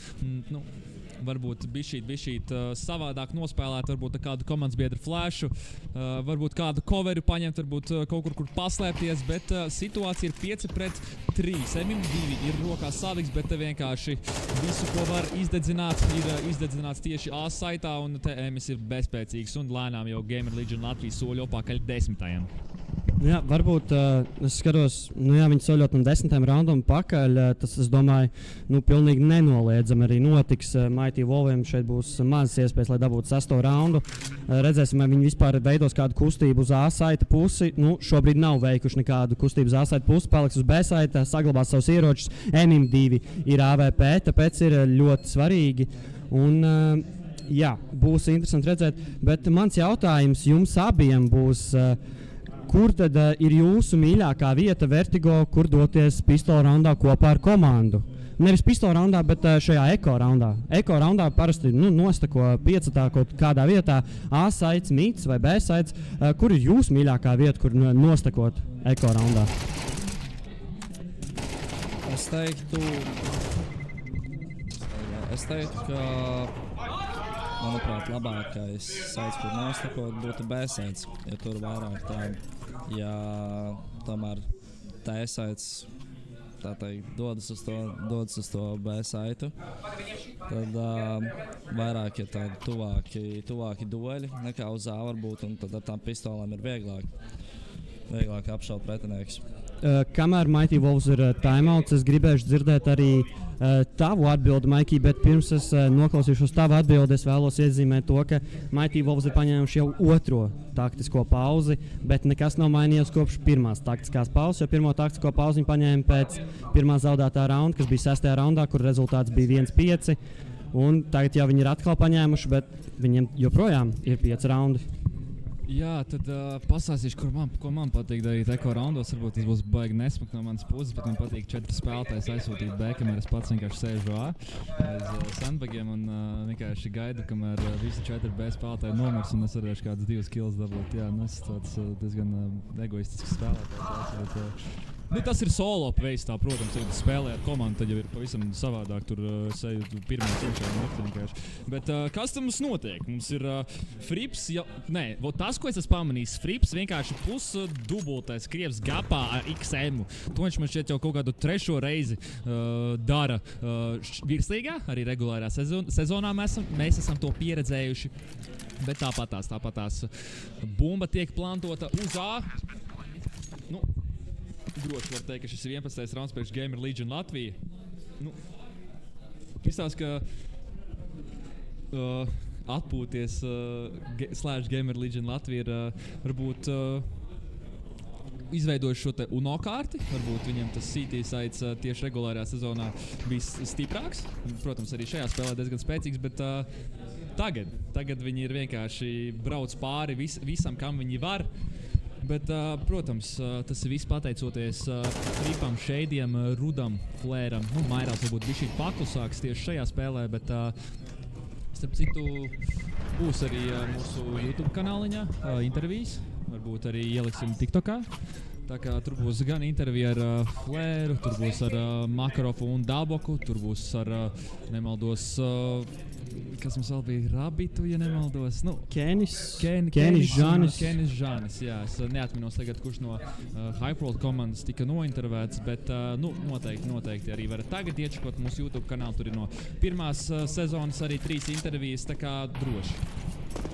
Varbūt bišķīt savādāk nospēlēt, varbūt kādu komandas biedru flashu, varbūt kādu coveru paņemt, varbūt kaut kur paslēpties, bet situācija ir 5-3. MM2 ir rokās saviks, bet te vienkārši visu, ko var izdedzināt, ir izdedzināts tieši A saitā, un te MS ir bezspēcīgs, un lēnām jau Gamer Legion Latvijas soļo pakaļ 10. Jā, varbūt es skatos, viņi soļot no 10. raundam pakaļ, tas, es domāju, pilnīgi nenoliedzami arī notiks. Mighty Wolviem šeit būs mazas iespējas, lai dabūtu 6. raundu. Redzēsim, vai viņi vispār veidos kādu kustību uz A saita pusi. Šobrīd nav veikuši nekādu kustību uz A saita pusi, paliks uz B saita, saglabās savus ieročus. MM2 ir AVP, tāpēc ir ļoti svarīgi. Un, jā, būs interesanti redzēt, bet mans jautājums jums abiem būs, kur tad ir jūsu mīļākā vieta Vertigo, kur doties pistola raundā kopā ar komandu? nevis pistola raundā, bet šajā eko raundā. Eko raundā parasti nostako piecatā kaut kādā vietā A saites, mīts vai B saites. Kur ir jūsu mīļākā vieta, kur nostakot eko raundā? Es teiktu, ka, manuprāt, labākais saites, kur nostakot, būtu B saites, jo tur vairāk tādu, ja tomēr T saites, tā teikt, dodas uz to B saitu, tad vairāk ir tādi tuvāki dueļi nekā uz A varbūt, un tad ar tām pistolēm ir vieglāk apšaut pretinieks. Kamēr Mighty Wolves ir timeouts, es gribēšu dzirdēt arī tavu atbildi, Maikī, bet pirms es noklausīšos tavu atbildi, es vēlos iezīmēt to, ka Mighty Wolves ir paņēmuši jau otro taktisko pauzi, bet nekas nav mainījies kopš pirmās taktiskās pauzes, jo pirmo taktisko pauzi viņi paņēma pēc pirmā zaudētā raunda, kas bija 6. raundā, kur rezultāts bija 1-5, un tagad jau viņi ir atkal paņēmuši, bet viņiem joprojām ir 5 raundi. Jā, tad pastāstīšu, ko man patīk darīt eko raundos. Varbūt tas būs baigi nesmuki no manas puses, bet man patīk 4 spēlētājus aizsūtīt B, kamēr es pats vienkārši sēžu A aiz sandbagiem un vienkārši gaidu, kamēr visi 4 B spēlētāji nomirs un es varēšu kādas 2 kills dabūt. Jā, es tāds diezgan egoistisks spēlētājs. Tas ir solo veistā, protams, ja spēlē ar komandu, tad jau ir pavisam savādāk. Tur seju pirmā ciešā vienkārši. Bet kas tam mums notiek? Mums ir Frips, tas, ko es esmu pamanījis, Frips vienkārši pusdubultais Krievs gapā ar XM. To viņš man šķiet jau kaut kādu 3. reizi dara virslīgā, arī regulārā sezonā mēs esam to pieredzējuši. Bet tāpatās bumba tiek plantota uz A. Droši var teikt, ka šis ir 11. rauns priekš Gamer Legion Latvija. Izstāst, ka atpūties /Gamer Legion Latvija ir varbūt izveidojuši šo te UNO kārti. Varbūt viņam tas CT sites tieši regulārajā sezonā bija stiprāks. Protams, arī šajā spēlē diezgan spēcīgs, bet tagad viņi ir vienkārši brauc pāri visam, kam viņi var. Bet, protams, tas ir viss pateicoties Fripam, Šeidiem, Rudam, Flēram. Mairāls varbūt bija šī paklusāks tieši šajā spēlē, bet, starp citu, būs arī mūsu YouTube kanāliņā intervijas. Varbūt arī ieliksim TikTokā. Tā kā tur būs gan intervija ar Flēru, tur būs ar Makarovu un Daboku, tur būs ar, nemaldos, kas mums vēl bija, Rabitu, ja nemaldos. Kenis Žanis, jā. Es neatminos tagad, kurš no Hypeworld komandas tika nointervēts, bet noteikti arī varat tagad iečakot mūsu YouTube kanālu. Tur ir no pirmās sezonas arī 3 intervijas, tā kā droši.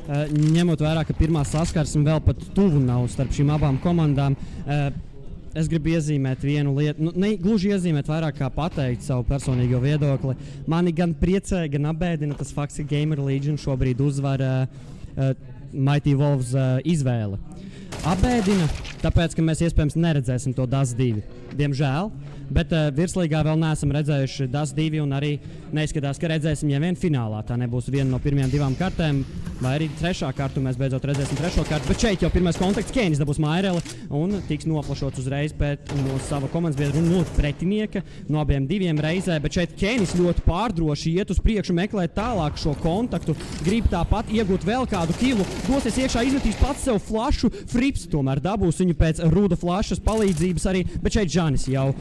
Ņemot vērā, ka pirmā saskarsme vēl pat tuvu nav starp šīm abām komandām, es gribu iezīmēt vienu lietu, ne gluži iezīmēt, vairāk kā pateikt savu personīgo viedokli. Mani gan priecē, gan apbēdina tas fakts, ka Gamer Legion šobrīd uzvar Mighty Wolves izvēle. Apbēdina, tāpēc, ka mēs iespējams neredzēsim to DAS 2. Diemžēl, bet virslīgā vēl neesam redzējuši DAS 2 un arī neizskatās, ka redzēsim jau vien finālā. Tā nebūs viena no pirmajām 2 kartēm, vai arī 3. kartu mēs beidzot redzēsim 3. kartu. Bet šeit jau pirmais kontakts Kenis dabūs Maireli un tiks noplašots uzreiz no sava komandas biedra un no pretinieka no abiem 2 reizē. Bet šeit Kenis ļoti pārdroši iet uz priekšu, meklēt tālāk šo kontaktu, grib tāpat iegūt vēl kādu kilu, dosies iekšā, izmetīs pats sev flašu. Frips tomēr dabūs viņu pēc Ruda flašas palīdzības arī, bet šeit Žanis jau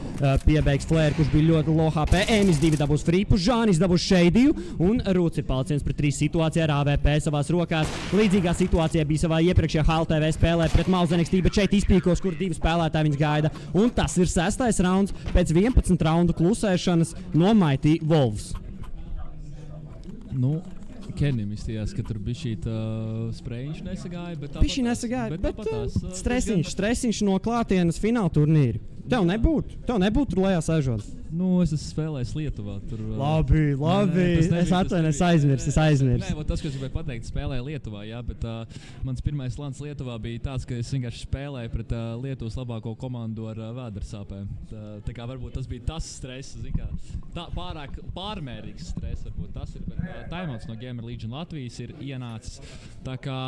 piebeigs Flēru, kurš bija ļoti low HP. Emis 2 dabūs Fripu, Žanis dabūs Šeidiju un Rūts ir palicis pret 3 situācijā ar AVP savās rokās. Līdzīgā situācijā bija savā iepriekšējā HLTV spēlē pret Mauzenekstī, bet šeit izpīkos, kur 2 spēlētāji viņus gaida. Un tas ir 6. rauns pēc 11 raundu klusēšanas no Mighty Wolves. Kenim izstījās, ka tur bija šī sprejiņš nesagāja, bet stresiņš no klātienes fināla turnīra. Tev nebūtu tur lejā sēžot. Es esmu spēlējis Lietuvā. Tur, labi. Es atvainojos, es aizmirsu. Tas, ko es gribēju pateikt, spēlēju Lietuvā, jā, bet mans pirmais lants Lietuvā bija tāds, ka es vienkārši spēlēju pret Lietuvas labāko komandu ar vēdersāpēm. Tā kā varbūt tas bija tas stress, pārāk pārmērīgs stress, varbūt tas ir, bet timeouts no Gamer Legion Latvijas ir ienācis. Tā kā,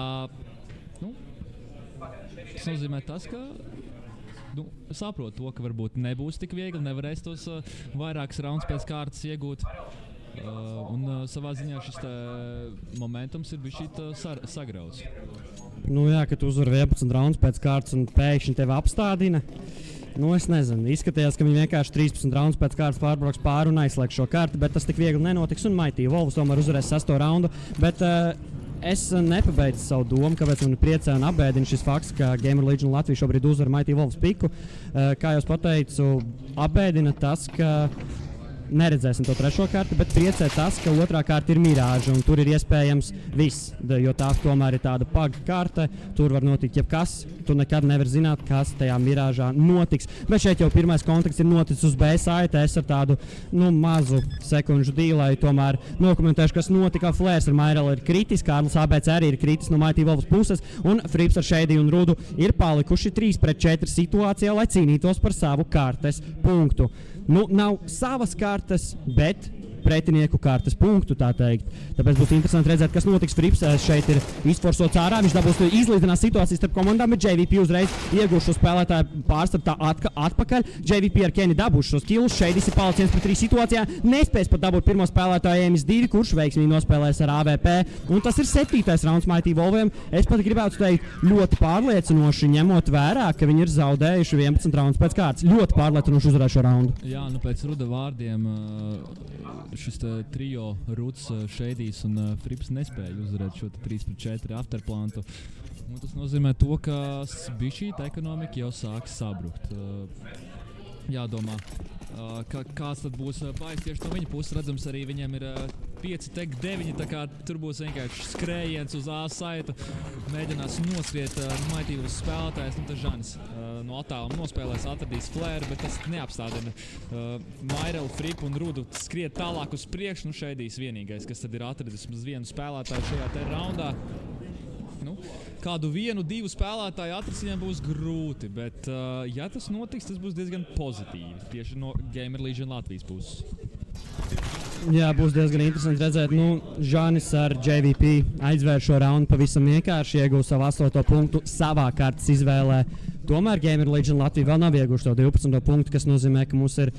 tas nozīmē tas, ka saprotu to, ka varbūt nebūs tik viegli, nevarēs tos vairākus raundus pēc kārtas iegūt. Savā ziņā šis momentums ir bijis sagrauts. Jā, ka tu uzvari 11 raundus pēc kārtas un pēkšņi tevi apstādina. Es nezinu, izskatījās, ka viņi vienkārši 13 raundus pēc kārtas pārbrauks pāri un aizslēgs šo karti, bet tas tik viegli nenotiks un Mighty Wolves tomēr uzvarēs 6. raundu. Bet es nepabeidzu savu domu, kāpēc man priecē un apbēdina šis fakts, ka Gamer Legion Latvija šobrīd uzvar Mighty Wolves piku. Kā jau pateicu, apbēdina tas, ka neredzēsim to 3. karti, bet priecē tas, ka 2. karta ir Mirāža un tur ir iespējams viss, jo tā tomēr ir tāda paga karte, tur var notikt jebkas, tu nekad nevar zināt, kas tajā Mirāžā notiks. Bet šeit jau pirmais kontakts ir noticis uz B saite, es ar tādu mazu sekundžu dīlai tomēr nokomentēšu, kas notika. Flairs ar Mairelu ir kritis, Kārlis ABC arī ir kritis no Mighty Wolves puses, un Frips ar Shady un Rudu ir palikuši 3-4 situācijā, lai cīnītos par savu kartes punktu. Nav savas kartes, bet pretinieku kartes punktu, tā teikt. Tāpēc būs interesanti redzēt, kas notiks. Frips šeit ir izforsots ārā, viņš dabūs izlīdzinās situācijas starp komandām, bet JVP uzreiz iegūs šo spēlētāju pārstartā atpakaļ. JVP ar Kenny dabūs šos kilus, Shadys ir palicis 1-3 situācijā, nespēs pat dabūt pirmo spēlētāju MS2, kurš veiksmīgi nospēlēs ar AVP, un tas ir 7. rauns Mighty Wolviem. Es pat gribētu teikt ļoti pārliecinoši, ņemot vērā, ka viņi ir zaudējuši 11 raundus pēc kārtas. Ļoti pārliecinoši uzvarējuši šo raundu. Jā, pēc Ruda vārdiem šis trio Ruds, Shadys un Frips nespēja uzvarēt šo 3-4 afterplantu. Tas nozīmē to, ka šī ekonomika jau sāk sabrukt. Jādomā, kāds tad būs paiks tieši no viņa puses. Redzams, arī viņiem ir 5-9, tā kā tur būs vienkārši skrējiens uz A saitu. Mēģinās noskriet Mighty Wolves spēlētājs, tas Žanis no attāluma nospēlēs, atradīs Flairu, bet tas neapstādina Mairelu, Fripu un Rudu skriet tālāk uz priekšu. Šeidīs vienīgais, kas tad ir atradis vienu spēlētāju šajā te raundā. Kādu 1-2 spēlētāju atrast viņam būs grūti, bet ja tas notiks, tas būs diezgan pozitīvi tieši no Gamer Legion Latvijas puses. Jā, būs diezgan interesanti redzēt. Žanis ar JVP aizvēr šo raundu pavisam vienkārši, iegūs savu 8. punktu savā kartas izvēlē. Tomēr Gamer Legion Latvija vēl nav ieguvuši to 12. punktu, kas nozīmē, ka mums ir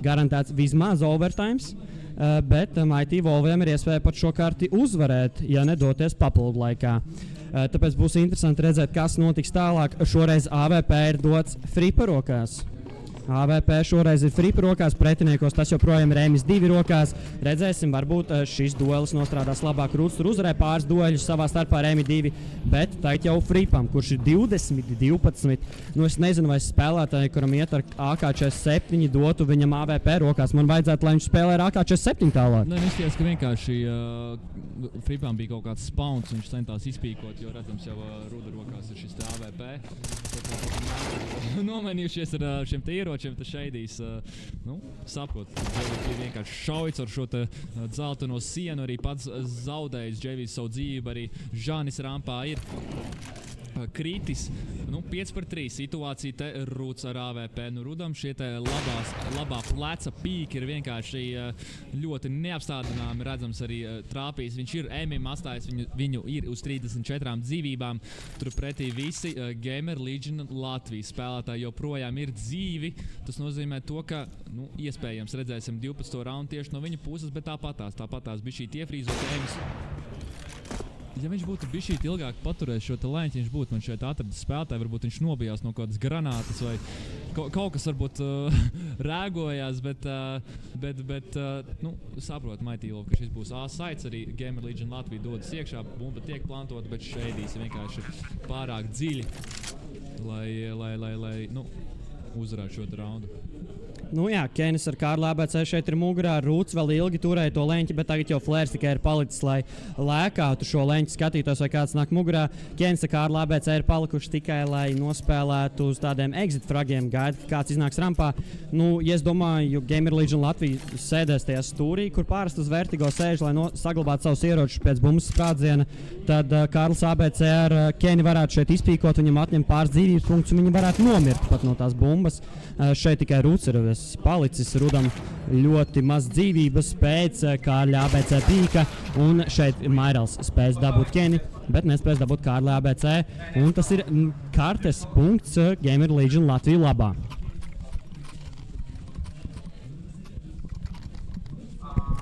garantēts vismaz overtimes. Bet Mighty Wolviem ir iespēja pat šo karti uzvarēt, ja nedoties papildu laikā. Tāpēc būs interesanti redzēt, kas notiks tālāk. Šoreiz AVP ir dots Fripa rokās. AVP šoreiz ir Fripa rokās, pretiniekos tas joprojām ir MS2 rokās. Redzēsim, varbūt šis duelis nostrādās labāk. Rūts tur uzvarēja pāris dueļus savā starpā ar MS2, bet tagad jau Fripam, kurš ir 20-12. Es nezinu, vai spēlētāji, kuram iet ar AK-47, dotu viņam AVP rokās. Man vajadzētu, lai viņš spēlē ar AK-47 tālāk. Izties, ka vienkārši Fripam bija kaut kāds spawns, viņš centās izpīkot, jo redzams jau Ruda rokās ir šis te AVP. Nomainījušies ar šiem te ieročiem, tas Shadys saprot. JVP vienkārši šaujas ar šo te dzelteno sienu, arī pats zaudējis JVP savu dzīvību, arī Žanis rampā ir kritis. 5-3 situācija te Ruds ar AVP. Rudam šie te labā pleca pīki ir vienkārši ļoti neapstādināmi. Redzams arī trāpījis. Viņš ir Emim atstājis, viņu ir uz 34 dzīvībām. Tur pretī visi Gamer Legion Latvijas spēlētāji joprojām ir dzīvi. Tas nozīmē to, ka iespējams redzēsim 12. raundu tieši no viņa puses, bet tāpatās bija šī iefrīzota Emis. Ja viņš būtu bišķīt ilgāk paturējis šo lēņķi, viņš būtu man šeit atradis spēlētāju, varbūt viņš nobijās no kādas granātas vai kaut kas varbūt rēgojās, bet saprot Mighty Wolves, ka šis būs A-sites, arī Gamer Legion Latvija dodas iekšā, bumba tiek plantota, bet Shadys vienkārši pārāk dziļi, lai uzvarētu šo raundu. Jā, Kenis ar Kārli ABC šeit ir mugurā, Rūts vēl ilgi turēja to leņķi, bet tagad jau Flairs tikai ir palicis, lai lēkātu šo leņķi, skatītos, vai kāds nāk mugurā. Kenis ar Kārli ABC ir palikuši tikai, lai nospēlētu uz tādiem exit fragiem, gaida, kāds iznāks rampā. Ja es domāju, Gamer Legion Latvija sēdēs tajā stūrī, kur pārasti uz Vertigo sēž, lai saglabātu savus ieročus pēc bumbas sprādziena, tad Kārlis ABC ar Keni varētu šeit izpīkot, viņam atņem pāris dzīvības punktus, un viņi varētu nomirt pat no tās bumbas. bumbas. Šeit tikai Rūts ir palicis. Rudam ļoti maz dzīvības pēc Kārļa ABC pīka. Un šeit Mairals spēs dabūt Keni, bet nespēs dabūt Kārļa ABC. Un tas ir kartes punkts Gamer Legion Latviju labā.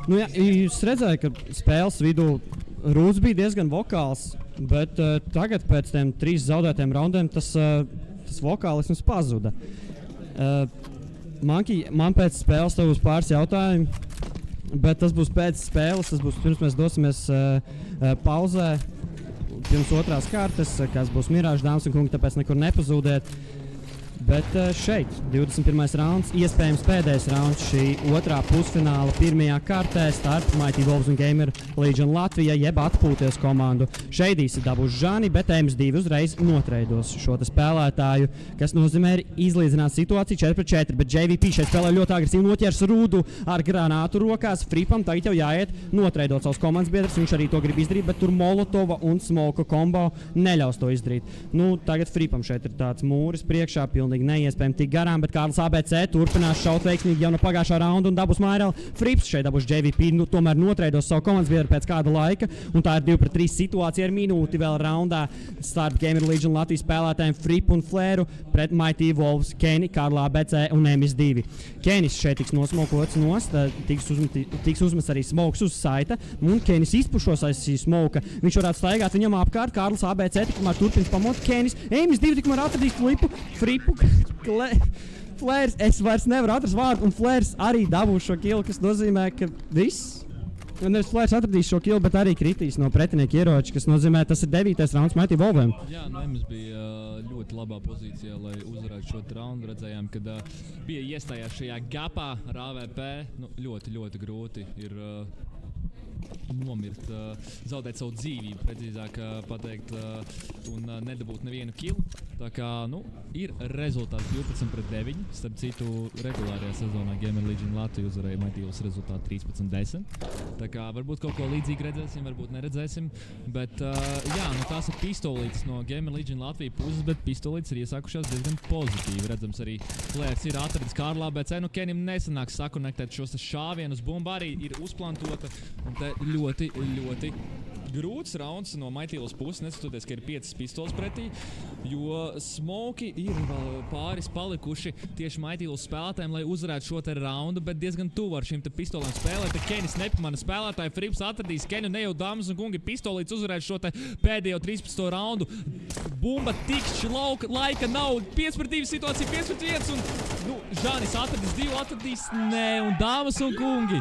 Nu, jā, jūs redzējāt, ka spēles vidū Rūts bija diezgan vokāls, bet tagad pēc tiem 3 zaudētiem raundiem tas vokālisms pazuda. Man pēc spēles tev būs pāris jautājumi, bet tas būs pēc spēles, tas būs pirms mēs dosimies pauzē, pirms otrās kārtas, kas būs Mirāžs, dāmas un kungi, tāpēc nekur nepazūdiet. Bet šeit 21. rauns, iespējams pēdējais rauns šī otrā pusfināla pirmajā kārtē starp Mighty Wolves un Gamer Legion Latvija, jeb atpūties komandu. Šeidīs ir dabūs Žani, bet MS2 uzreiz notreidos šo spēlētāju, kas nozīmē ir izlīdzināt situāciju 4-4, bet JVP šeit spēlē ļoti agresīvi noķers Rudu ar granātu rokās. Fripam tagad jau jāiet notreidot savus komandas biedrus, viņš arī to grib izdarīt, bet tur Molotova un Smoka kombo neļaus to izdarīt. Nu, tagad Fripam šeit ir tāds mūris priekšā, pilnīgi neiespējami tik garām, bet Kārlis ABC turpinās šaut veiksmīgi jau no pagājušā raunda un dabūs Mairel. Frips šeit dabūs JVP, tomēr notreidos savu komandas biedru pēc kāda laika, un tā ir 2-3 situācija ar minūti vēl raundā starp Gamer Legion Latvijas spēlētājiem Frip un Flēru pret Mighty Wolves, Keni, Kārlis ABC un MS2. Kenis šeit tiks nosmokots nost, tiks uzmests arī smoks uz saita, un Kenis izpušos aiz šī smoka. Viņš varētu staigāt viņam apkārt, Kārlis ABC tikmēr turpins pamot Kenis, MS2 tikmēr atradīs Fripu, Flērs, es vairs nevaru atrast vārdu, un Flērs arī dabūs šo killu, kas nozīmē, ka viss. Nevis Flērs atradīs šo killu, bet arī kritīs no pretinieka ieroča, kas nozīmē, tas ir 9. rauns Mighty Wolviem. Jā, Nemis bija ļoti labā pozīcijā, lai uzvarētu šo raundu. Redzējām, kad bija iestājās šajā gapā ar AVP. Nu, ļoti, ļoti grūti ir nomirt, zaudēt savu dzīvību, precīzāk pateikt, un nedabūt nevienu killu. Tā kā, nu, ir rezultāts 12-9. Starp citu, regulārajā sezonā Gamer Legion Latvija uzvarēja Mighty Wolves rezultātu 13-10. Tā kā varbūt kaut ko līdzīgi redzēsim, varbūt neredzēsim. Bet, jā, nu tās ir pistolītes no Gamer Legion Latvija puses, bet pistolītes ir iesākušās diezgan pozitīvi. Redzams arī, Flērs ir atradis Kārlā, bet nu Kenim nesanāks sakonektēt šos šāvienus. Bumba arī ir uzplantota. Un te ļoti, ļoti grūts rauns no Mighty Wolves puses, neskatoties, ka ir 5 pistoles pretī, jo smoki ir vēl pāris palikuši tieši Mighty Wolves spēlētājiem, lai uzvarētu šo te raundu, bet diezgan tuvu ar šīm te pistolēm spēlēt. Kenis nepamana spēlētāju, Frips atradīs Kenu, ne jau dāmas un kungi pistolītes uzvarētu šo te pēdējo 13. raundu. Bumba tikšķi laika nav, 5-2 situācija, 5-1, un, nu, Žanis atradīs 2, atradīs, nē, un dāmas un kungi.